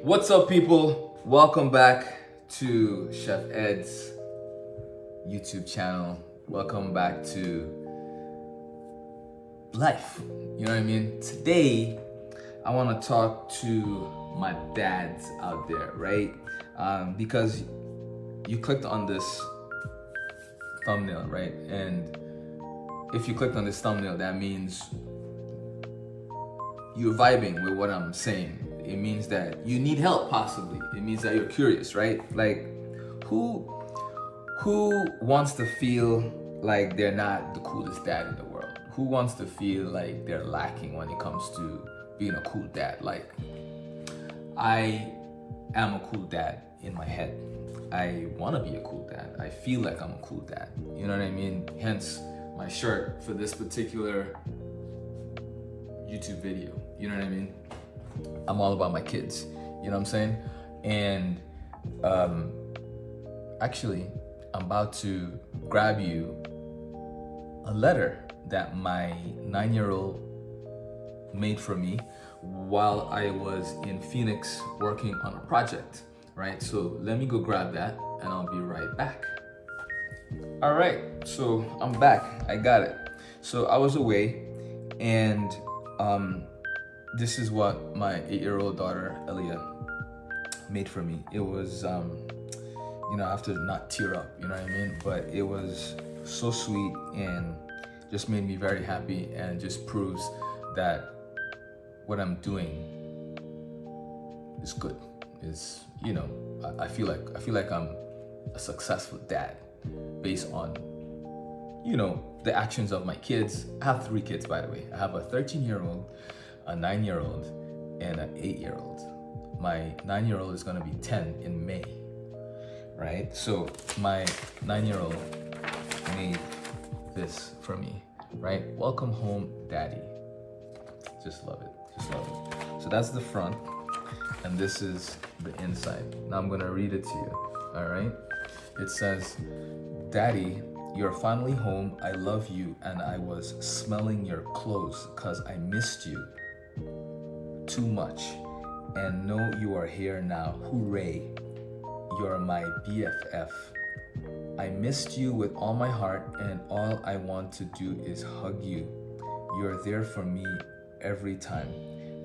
What's up, people? Welcome back to Chef Ed's YouTube channel. Welcome back to life. You know what I mean? Today, I want to talk to my dads out there, right? Because you clicked on this thumbnail, right? And if you clicked on this thumbnail, that means you're vibing with what I'm saying. It means that you need help, possibly. It means that you're curious, right? Like, who wants to feel like they're not the coolest dad in the world? Who wants to feel like they're lacking when it comes to being a cool dad? Like, I am a cool dad in my head. I want to be a cool dad. I feel like I'm a cool dad. You know what I mean? Hence my shirt for this particular YouTube video. You know what I mean? I'm all about my kids. You know what I'm saying? And actually, I'm about to grab you a letter that my 9-year-old made for me while I was in Phoenix working on a project, right? So let me go grab that and I'll be right back. All right, so I'm back. I got it. So I was away and this is what my 8-year-old daughter, Elia, made for me. It was, I have to not tear up, you know what I mean? But it was so sweet and just made me very happy and just proves that what I'm doing is good. I feel like I'm a successful dad based on, the actions of my kids. I have 3 kids, by the way. I have a 13-year-old, a 9-year-old, and an 8-year-old. My 9-year-old is gonna be 10 in May, right? So my 9-year-old made this for me, right? Welcome home, Daddy. Just love it, just love it. So that's the front, and this is the inside. Now I'm gonna read it to you, all right? It says, Daddy, you're finally home. I love you, and I was smelling your clothes because I missed you too much. And know you are here now. Hooray! You're my BFF. I missed you with all my heart, and all I want to do is hug you. You're there for me every time.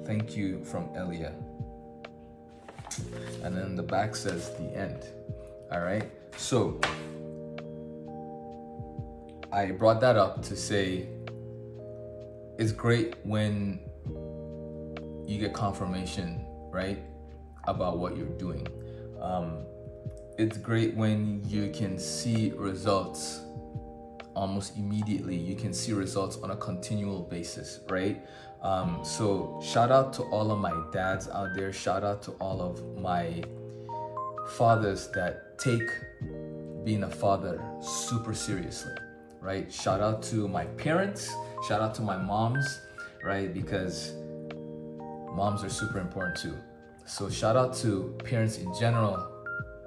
Thank you, from Elia. And then the back says the end. All right. So I brought that up to say it's great when you get confirmation, right, about what you're doing. It's great when you can see results almost immediately. You can see results on a continual basis, right? So shout out to all of my dads out there. Shout out to all of my fathers that take being a father super seriously, right? Shout out to my parents. Shout out to my moms, right? Because moms are super important too. So shout out to parents in general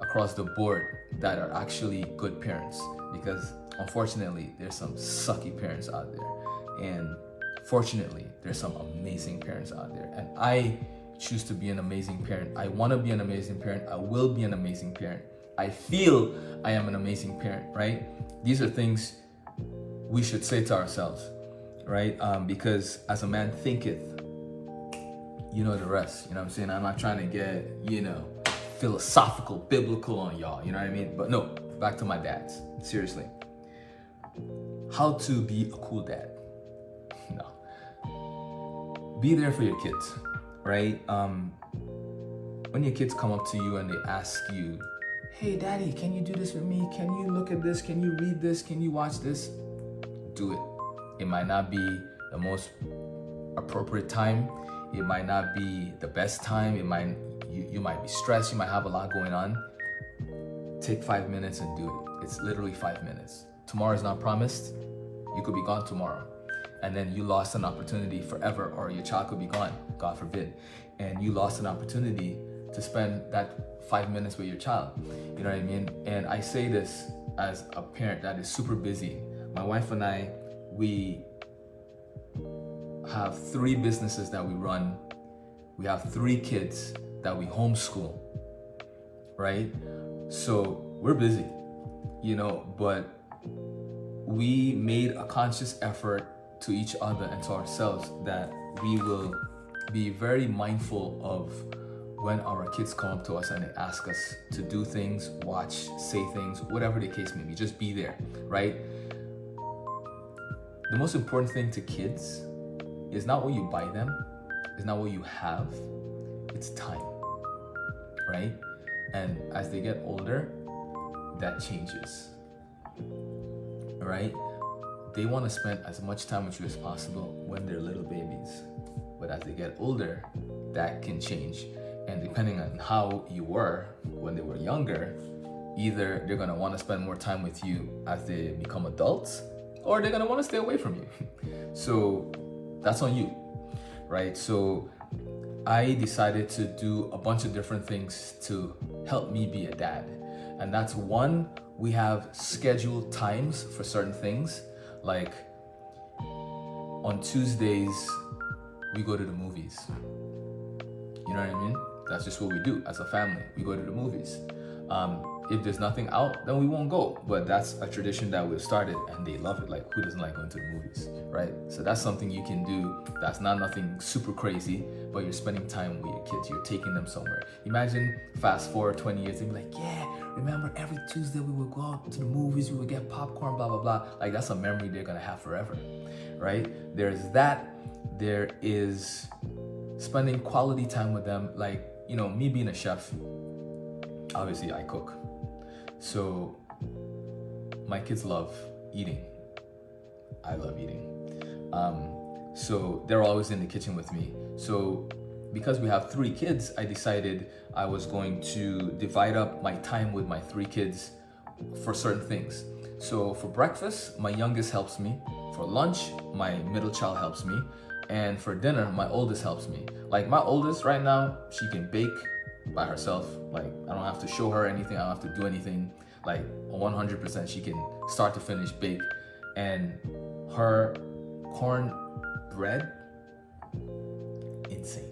across the board that are actually good parents, because unfortunately there's some sucky parents out there, and fortunately there's some amazing parents out there, and I choose to be an amazing parent. I want to be an amazing parent. I will be an amazing parent. I feel I am an amazing parent, right? These are things we should say to ourselves, right? Because as a man thinketh, you know the rest. You know what I'm saying? I'm not trying to get, philosophical, biblical on y'all. You know what I mean? But no, back to my dads. Seriously. How to be a cool dad? No. Be there for your kids, right? When your kids come up to you and they ask you, hey, Daddy, can you do this with me? Can you look at this? Can you read this? Can you watch this? Do it. It might not be the most appropriate time. It might not be the best time. You might be stressed. You might have a lot going on. Take 5 minutes and do it. It's literally 5 minutes. Tomorrow is not promised. You could be gone tomorrow, and then you lost an opportunity forever, or your child could be gone, God forbid, and you lost an opportunity to spend that 5 minutes with your child. You know what I mean? And I say this as a parent that is super busy. My wife and I, we have 3 businesses that we run. We have 3 kids that we homeschool, right? So we're busy, but we made a conscious effort to each other and to ourselves that we will be very mindful of when our kids come up to us and they ask us to do things, watch, say things, whatever the case may be, just be there, right? The most important thing to kids is not what you buy them, it's not what you have, it's time, right? And as they get older, that changes, right? They want to spend as much time with you as possible when they're little babies. But as they get older, that can change. And depending on how you were when they were younger, either they're going to want to spend more time with you as they become adults, or they're going to want to stay away from you. So that's on you, right? So I decided to do a bunch of different things to help me be a dad. And that's one, we have scheduled times for certain things. Like on Tuesdays, we go to the movies. You know what I mean? That's just what we do as a family. We go to the movies. If there's nothing out, then we won't go. But that's a tradition that we've started and they love it. Like, who doesn't like going to the movies, right? So that's something you can do. That's not nothing super crazy, but you're spending time with your kids. You're taking them somewhere. Imagine fast forward 20 years and be like, yeah, remember every Tuesday we would go out to the movies, we would get popcorn, blah, blah, blah. Like, that's a memory they're gonna have forever, right? There's that. There is spending quality time with them. Like, me being a chef, obviously I cook. So my kids love eating. I love eating. So they're always in the kitchen with me. So because we have 3 kids, I decided I was going to divide up my time with my 3 kids for certain things. So for breakfast, my youngest helps me. For lunch, my middle child helps me. And for dinner, my oldest helps me. Like my oldest right now, she can bake by herself. Like I don't have to show her anything. I don't have to do anything. Like 100% she can start to finish bake. And her cornbread, insane.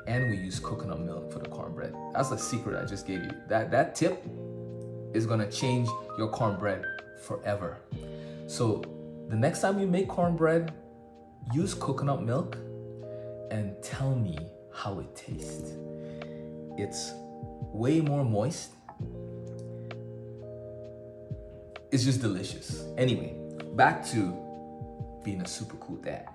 And we use coconut milk for the cornbread. That's a secret I just gave you. That tip is gonna change your cornbread forever. So the next time you make cornbread, use coconut milk and tell me how it tastes. It's way more moist. It's just delicious. Anyway, back to being a super cool dad.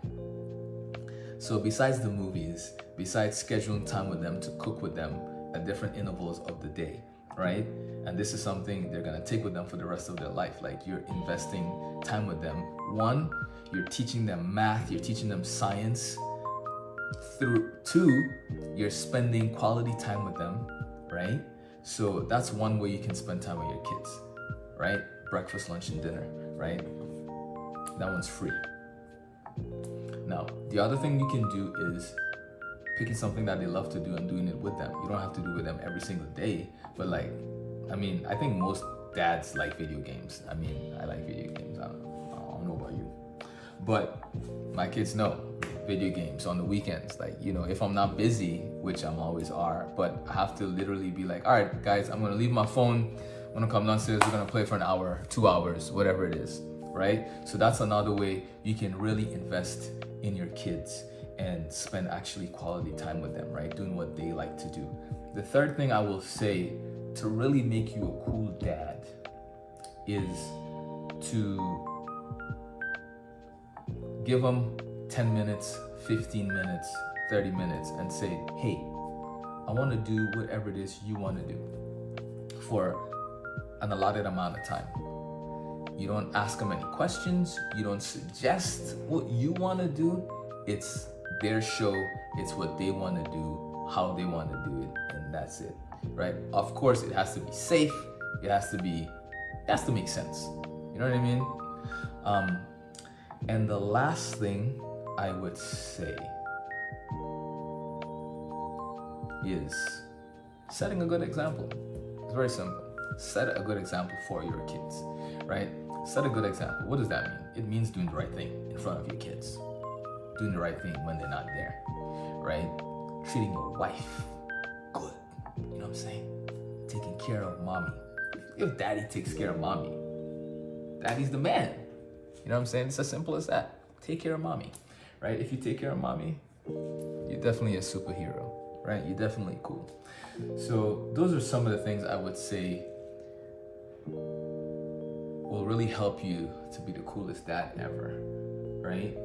So besides the movies, besides scheduling time with them to cook with them at different intervals of the day, right? And this is something they're gonna take with them for the rest of their life. Like you're investing time with them. 1, you're teaching them math, you're teaching them science. 2, you're spending quality time with them, right? So that's one way you can spend time with your kids, right? Breakfast, lunch, and dinner, right? That one's free. Now, the other thing you can do is picking something that they love to do and doing it with them. You don't have to do it with them every single day, but I think most dads like video games. I like video games. I don't know about you. But my kids know video games on the weekends. Like, if I'm not busy, which I'm always are, but I have to literally be like, all right, guys, I'm gonna leave my phone. I'm gonna come downstairs, we're gonna play for an hour, 2 hours, whatever it is, right? So that's another way you can really invest in your kids and spend actually quality time with them, right? Doing what they like to do. The third thing I will say to really make you a cool dad is to give them 10 minutes, 15 minutes, 30 minutes and say, hey, I want to do whatever it is you want to do for an allotted amount of time. You don't ask them any questions. You don't suggest what you want to do. It's their show. It's what they want to do, how they want to do it, and that's it, right? Of course, it has to be safe. It has to make sense. You know what I mean? And the last thing I would say is setting a good example. It's very simple. Set a good example for your kids, right? Set a good example. What does that mean? It means doing the right thing in front of your kids. Doing the right thing when they're not there, right? treating your wife good. You know what I'm saying? Taking care of mommy. If daddy takes care of mommy, daddy's the man. You know what I'm saying? It's as simple as that. Take care of mommy, right? If you take care of mommy, you're definitely a superhero, right? You're definitely cool. So those are some of the things I would say will really help you to be the coolest dad ever, right?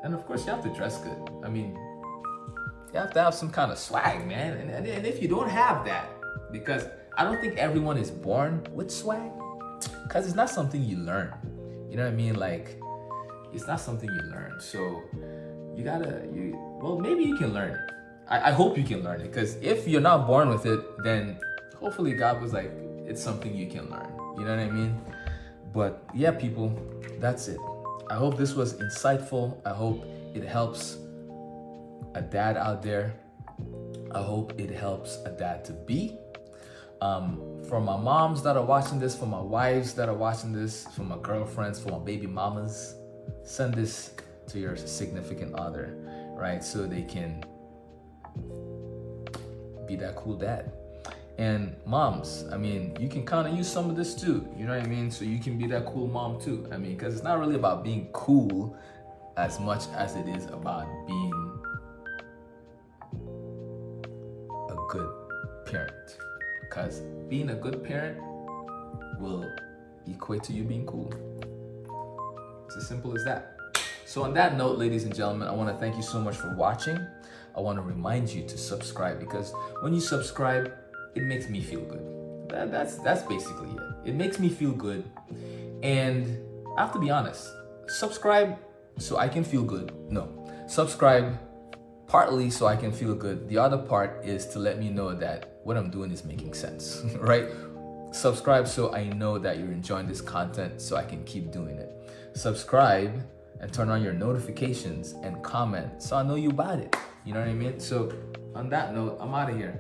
And of course, you have to dress good. I mean, you have to have some kind of swag, man. And if you don't have that, because I don't think everyone is born with swag, because it's not something you learn. You know what I mean? Like, it's not something you learn. So well, maybe you can learn it. I hope you can learn it, because if you're not born with it, then hopefully God was like, it's something you can learn. You know what I mean? But yeah, people, that's it. I hope this was insightful. I hope it helps a dad out there. I hope it helps a dad to be. For my moms that are watching this, for my wives that are watching this, for my girlfriends, for my baby mamas, send this to your significant other, right? So they can be that cool dad. And moms, I mean, you can kind of use some of this too, you know what I mean? So you can be that cool mom too. I mean, because it's not really about being cool as much as it is about being a good parent. Because being a good parent will equate to you being cool. It's as simple as that. So on that note, ladies and gentlemen, I want to thank you so much for watching. I want to remind you to subscribe, because when you subscribe, it makes me feel good. That's basically it. It makes me feel good. And I have to be honest, subscribe so I can feel good. No, subscribe partly so I can feel good. The other part is to let me know that what I'm doing is making sense, right? Subscribe so I know that you're enjoying this content, so I can keep doing it. Subscribe and turn on your notifications and comment so I know you bought it. You know what I mean? So on that note, I'm out of here.